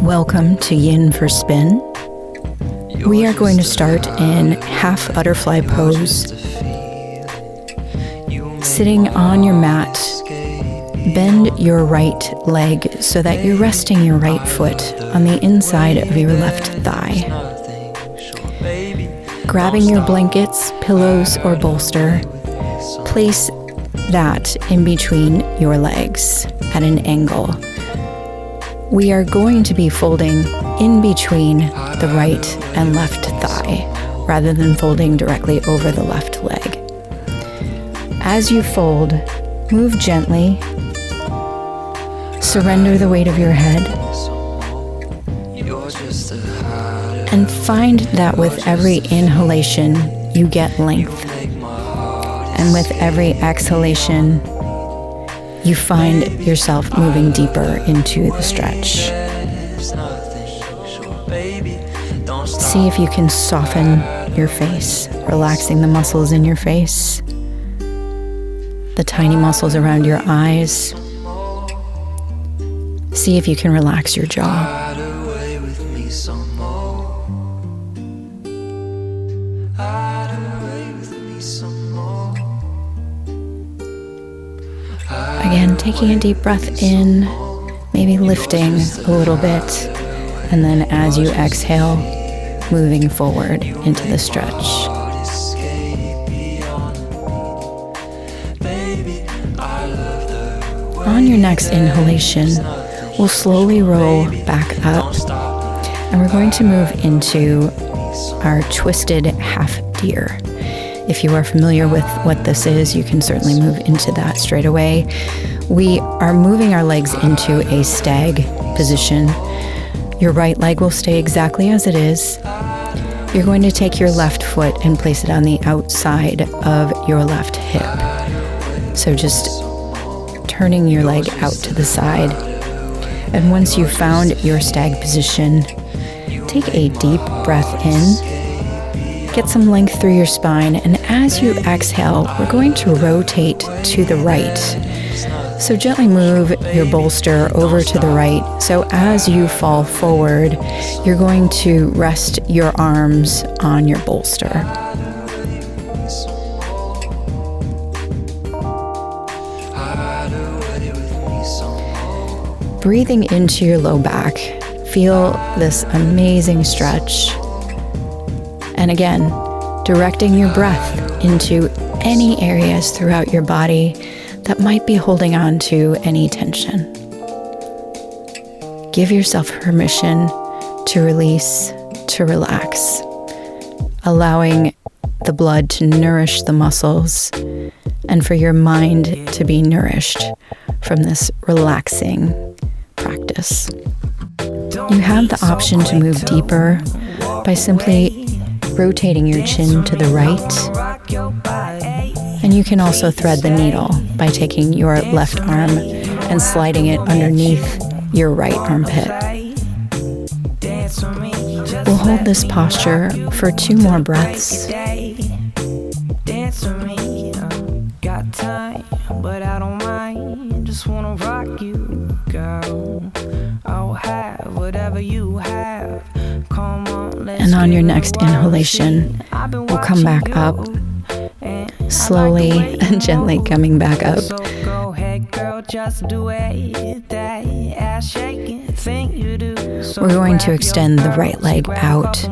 Welcome to Yin for Spin. We are going to start in half butterfly pose. Sitting on your mat, bend your right leg so that you're resting your right foot on the inside of your left thigh. Grabbing your blankets, pillows, or bolster, place that in between your legs at an angle. We are going to be folding in between the right and left thigh rather than folding directly over the left leg. As you fold, move gently, surrender the weight of your head, and find that with every inhalation you get length, and with every exhalation you find yourself moving deeper into the stretch. See if you can soften your face, relaxing the muscles in your face, the tiny muscles around your eyes. See if you can relax your jaw. Again, taking a deep breath in, maybe lifting a little bit, and then as you exhale, moving forward into the stretch. On your next inhalation, we'll slowly roll back up, and we're going to move into our twisted half deer. If you are familiar with what this is, you can certainly move into that straight away. We are moving our legs into a stag position. Your right leg will stay exactly as it is. You're going to take your left foot and place it on the outside of your left hip. So just turning your leg out to the side. And once you've found your stag position, take a deep breath in. Get some length through your spine, and as you exhale, we're going to rotate to the right. So gently move your bolster over to the right. So as you fall forward, you're going to rest your arms on your bolster. Breathing into your low back, feel this amazing stretch. And again, directing your breath into any areas throughout your body that might be holding on to any tension. Give yourself permission to release, to relax, allowing the blood to nourish the muscles and for your mind to be nourished from this relaxing practice. You have the option to move deeper by simply rotating your chin to the right, and you can also thread the needle by taking your left arm and sliding it underneath your right armpit. We'll hold this posture for 2 more breaths. Got time, but I don't mind. Just wanna rock you, girl. I'll have whatever you have. Come on, and on your next inhalation, we'll come back up, slowly and gently coming back up. We're going to extend the right leg out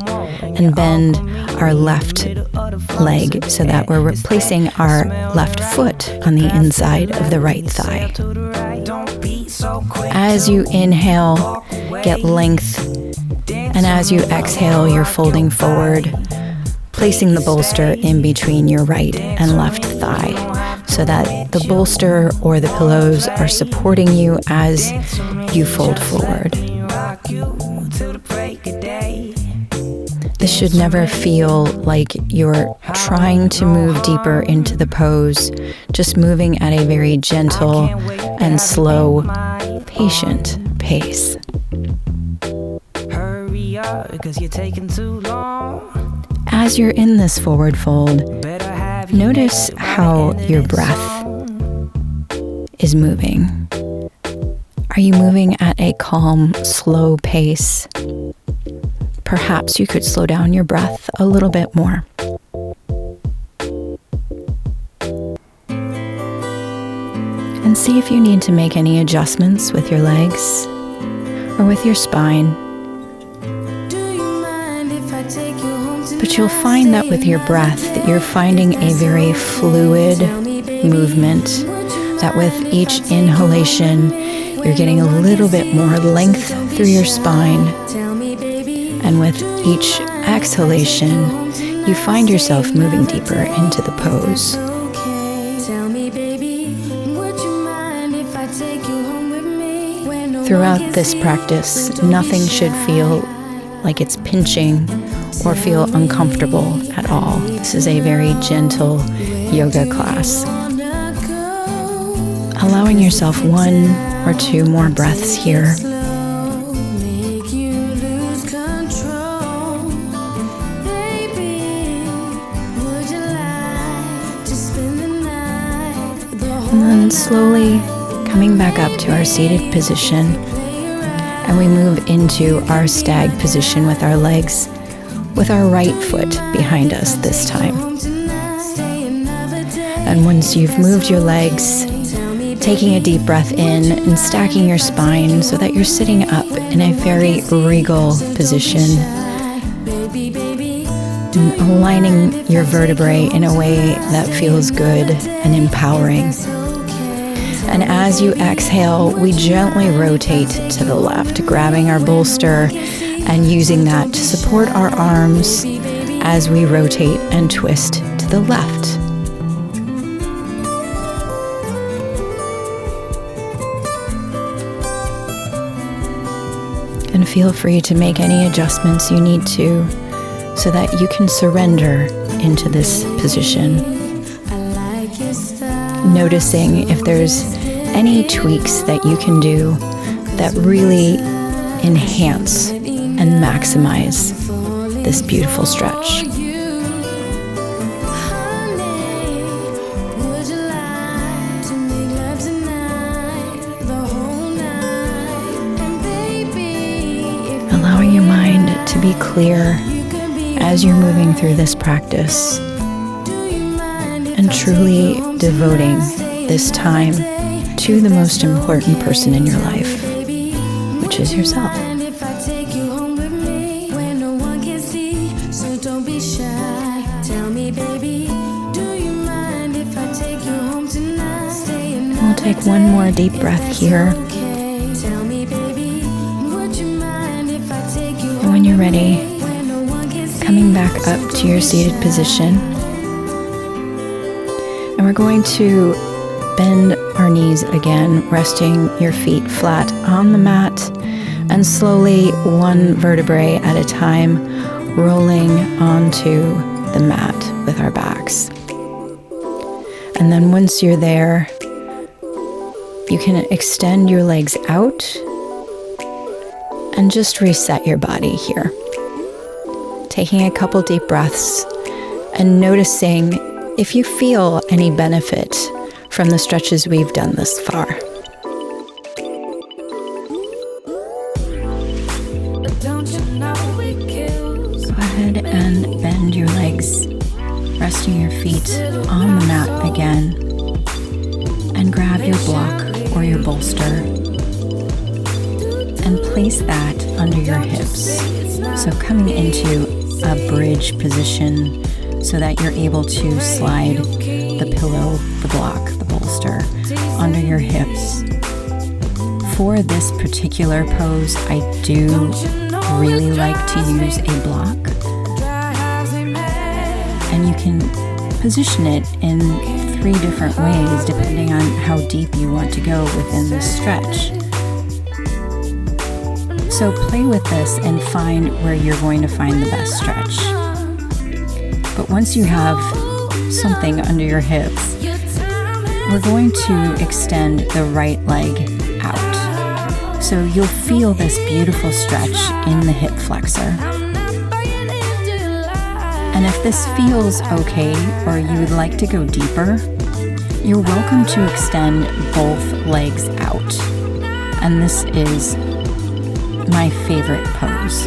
and bend our left leg so that we're replacing our left foot on the inside of the right thigh. As you inhale, get length, and as you exhale, you're folding forward, placing the bolster in between your right and left thigh so that the bolster or the pillows are supporting you as you fold forward. This should never feel like you're trying to move deeper into the pose, just moving at a very gentle and slow, patient pace. Hurry up, because you're taking too long. As you're in this forward fold, notice how your breath is moving. Are you moving at a calm, slow pace? Perhaps you could slow down your breath a little bit more. And see if you need to make any adjustments with your legs or with your spine. But you'll find that with your breath, that you're finding a very fluid movement, that with each inhalation, you're getting a little bit more length through your spine. And with each exhalation, you find yourself moving deeper into the pose. Throughout this practice, nothing should feel like it's pinching or feel uncomfortable at all. This is a very gentle yoga class. Allowing yourself 1 or 2 more breaths here. And then slowly coming back up to our seated position, and we move into our stag position with our legs, with our right foot behind us this time. And once you've moved your legs, taking a deep breath in and stacking your spine so that you're sitting up in a very regal position, and aligning your vertebrae in a way that feels good and empowering. And as you exhale, we gently rotate to the left, grabbing our bolster and using that to support our arms as we rotate and twist to the left. And feel free to make any adjustments you need to so that you can surrender into this position. Noticing if there's any tweaks that you can do that really enhance and maximize this beautiful stretch. Allowing your mind to be clear as you're moving through this practice, and truly devoting this time to the most important person in your life, which is yourself. We'll take one more deep breath here. And when you're ready, coming back up to your seated position. And we're going to bend our knees again, resting your feet flat on the mat, and slowly, one vertebrae at a time, rolling onto the mat with our backs. And then once you're there, you can extend your legs out and just reset your body here. Taking a couple deep breaths and noticing if you feel any benefit from the stretches we've done thus far. Go ahead and bend your legs, resting your feet on the mat again, and grab your block or your bolster and place that under your hips. So coming into a bridge position so that you're able to slide the pillow, the block, the bolster under your hips. For this particular pose, I do really like to use a block, and you can position it in 3 different ways depending on how deep you want to go within this stretch. So play with this and find where you're going to find the best stretch. But once you have something under your hips, we're going to extend the right leg out. So you'll feel this beautiful stretch in the hip flexor. And if this feels okay, or you would like to go deeper, you're welcome to extend both legs out. And this is my favorite pose,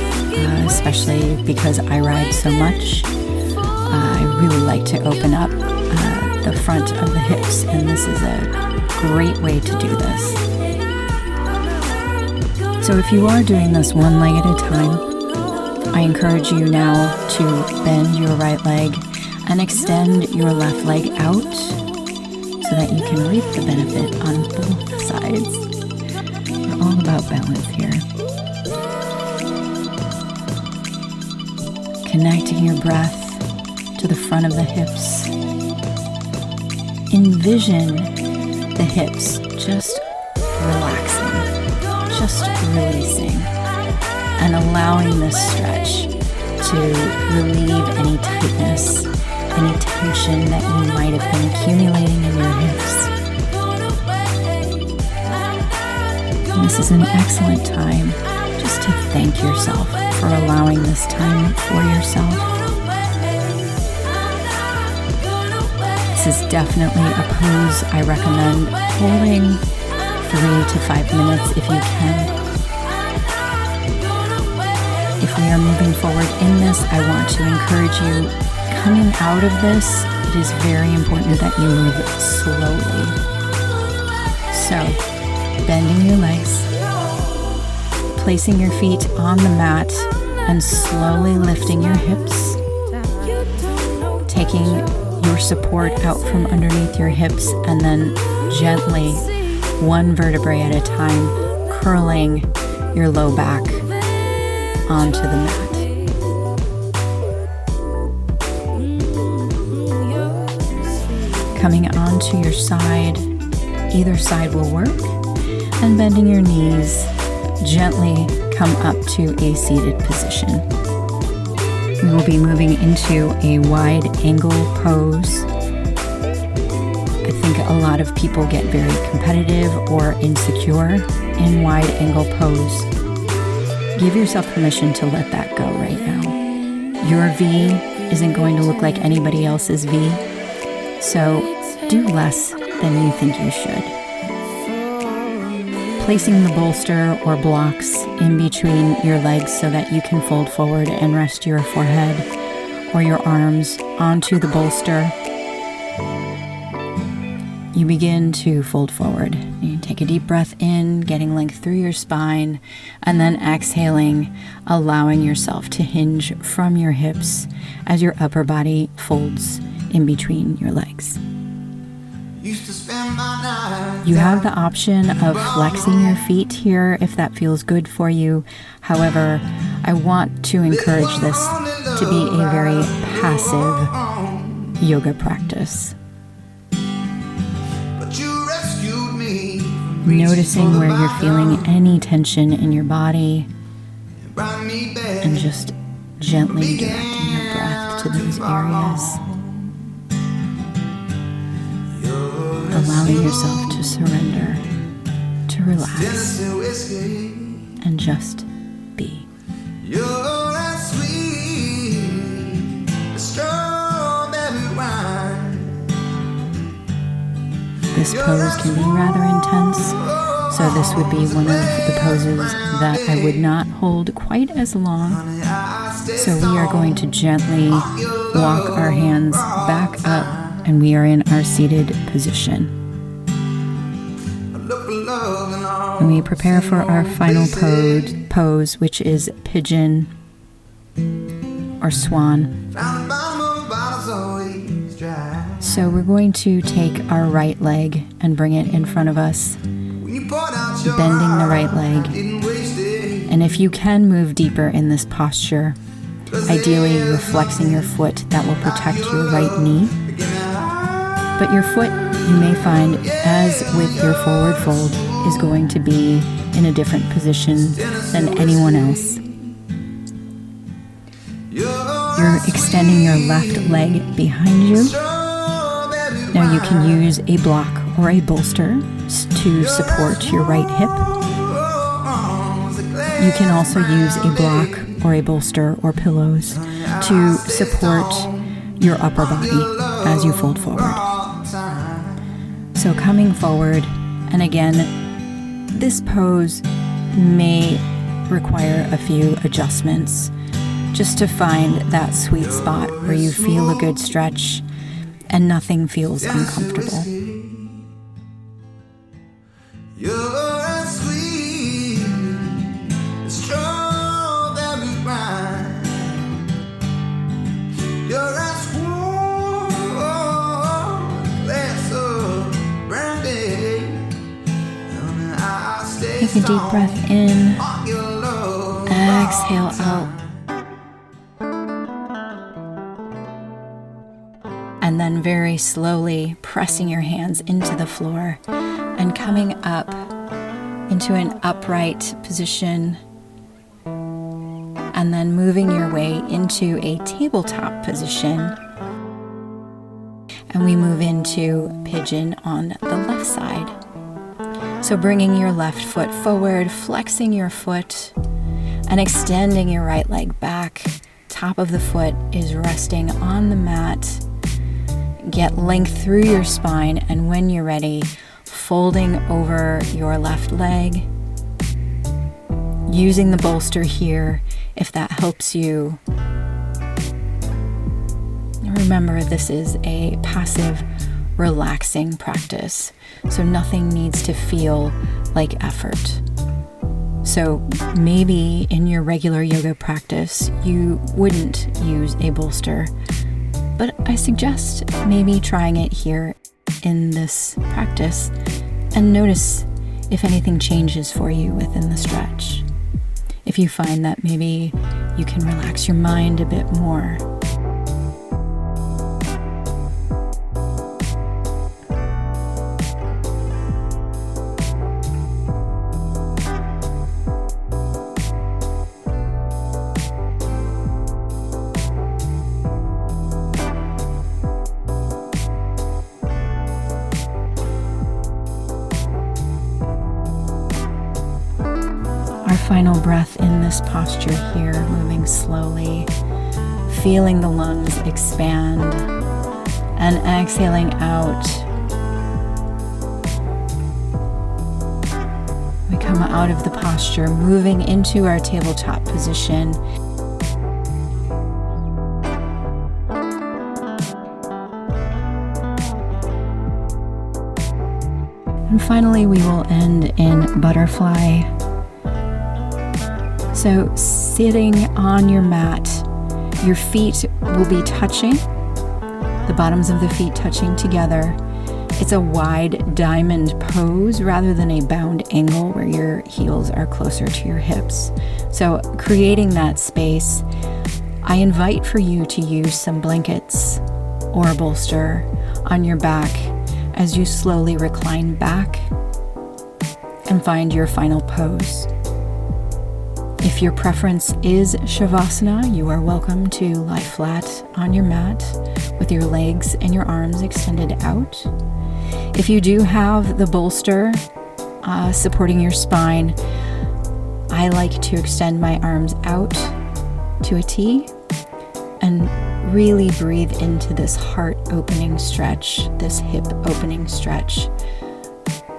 especially because I ride so much. I really like to open up the front of the hips, and this is a great way to do this. So if you are doing this one leg at a time, I encourage you now to bend your right leg and extend your left leg out so that you can reap the benefit on both sides. We're all about balance here. Connecting your breath to the front of the hips. Envision the hips just relaxing, just releasing, and allowing this stretch to relieve any tightness, any tension that you might have been accumulating in your hips. And this is an excellent time just to thank yourself for allowing this time for yourself. This is definitely a pose I recommend holding 3 to 5 minutes if you can. If we are moving forward in this, I want to encourage you, coming out of this, it is very important that you move slowly. So, bending your legs, placing your feet on the mat, and slowly lifting your hips, taking your support out from underneath your hips, and then gently, one vertebrae at a time, curling your low back onto the mat. Coming onto your side, either side will work, and bending your knees, gently come up to a seated position. We will be moving into a wide angle pose. I think a lot of people get very competitive or insecure in wide angle pose. Give yourself permission to let that go right now. Your V isn't going to look like anybody else's V, so do less than you think you should. Placing the bolster or blocks in between your legs so that you can fold forward and rest your forehead or your arms onto the bolster. You begin to fold forward. You take a deep breath in, getting length through your spine, and then exhaling, allowing yourself to hinge from your hips as your upper body folds in between your legs. You have the option of flexing your feet here if that feels good for you. However, I want to encourage this to be a very passive yoga practice. Noticing where you're feeling any tension in your body and just gently directing your breath to those areas. Allowing yourself to surrender, to relax, and just be. This pose can be rather intense, so this would be one of the poses that I would not hold quite as long. So we are going to gently walk our hands back up, and we are in our seated position. And we prepare for our final pose, which is pigeon or swan. So we're going to take our right leg and bring it in front of us, bending the right leg. And if you can move deeper in this posture, ideally you're flexing your foot. That will protect your right knee. But your foot, you may find, as with your forward fold, is going to be in a different position than anyone else. You're extending your left leg behind you. Now you can use a block or a bolster to support your right hip. You can also use a block or a bolster or pillows to support your upper body as you fold forward. So coming forward, and again, this pose may require a few adjustments just to find that sweet spot where you feel a good stretch and nothing feels uncomfortable. You're as sweet, as strawberry wine. You're as warm, glass of brandy. Take a deep breath in, exhale out, and then very slowly pressing your hands into the floor and coming up into an upright position, and then moving your way into a tabletop position. And we move into pigeon on the left side. So bringing your left foot forward, flexing your foot, and extending your right leg back. Top of the foot is resting on the mat. Get length through your spine, and when you're ready, folding over your left leg, using the bolster here if that helps you. Remember, this is a passive, relaxing practice, so nothing needs to feel like effort. So maybe in your regular yoga practice, you wouldn't use a bolster, but I suggest maybe trying it here in this practice and notice if anything changes for you within the stretch. If you find that maybe you can relax your mind a bit more. Final breath in this posture here, moving slowly, feeling the lungs expand, and exhaling out. We come out of the posture, moving into our tabletop position. And finally, we will end in butterfly. So sitting on your mat, your feet will be touching, the bottoms of the feet touching together. It's a wide diamond pose rather than a bound angle where your heels are closer to your hips. So creating that space, I invite for you to use some blankets or a bolster on your back as you slowly recline back and find your final pose. If your preference is Shavasana, you are welcome to lie flat on your mat with your legs and your arms extended out. If you do have the bolster supporting your spine, I like to extend my arms out to a T and really breathe into this heart opening stretch, this hip opening stretch,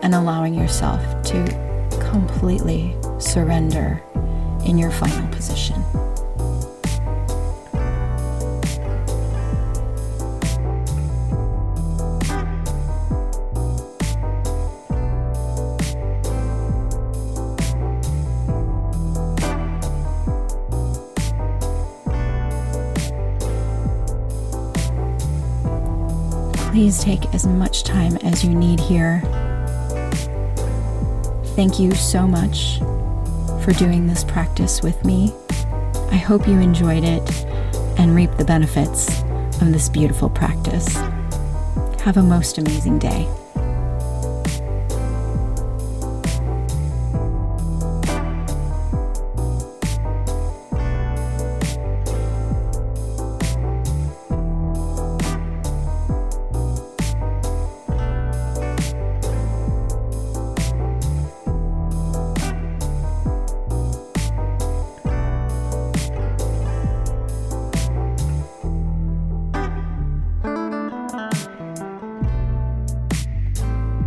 and allowing yourself to completely surrender in your final position. Please take as much time as you need here. Thank you so much for doing this practice with me. I hope you enjoyed it and reap the benefits of this beautiful practice. Have a most amazing day.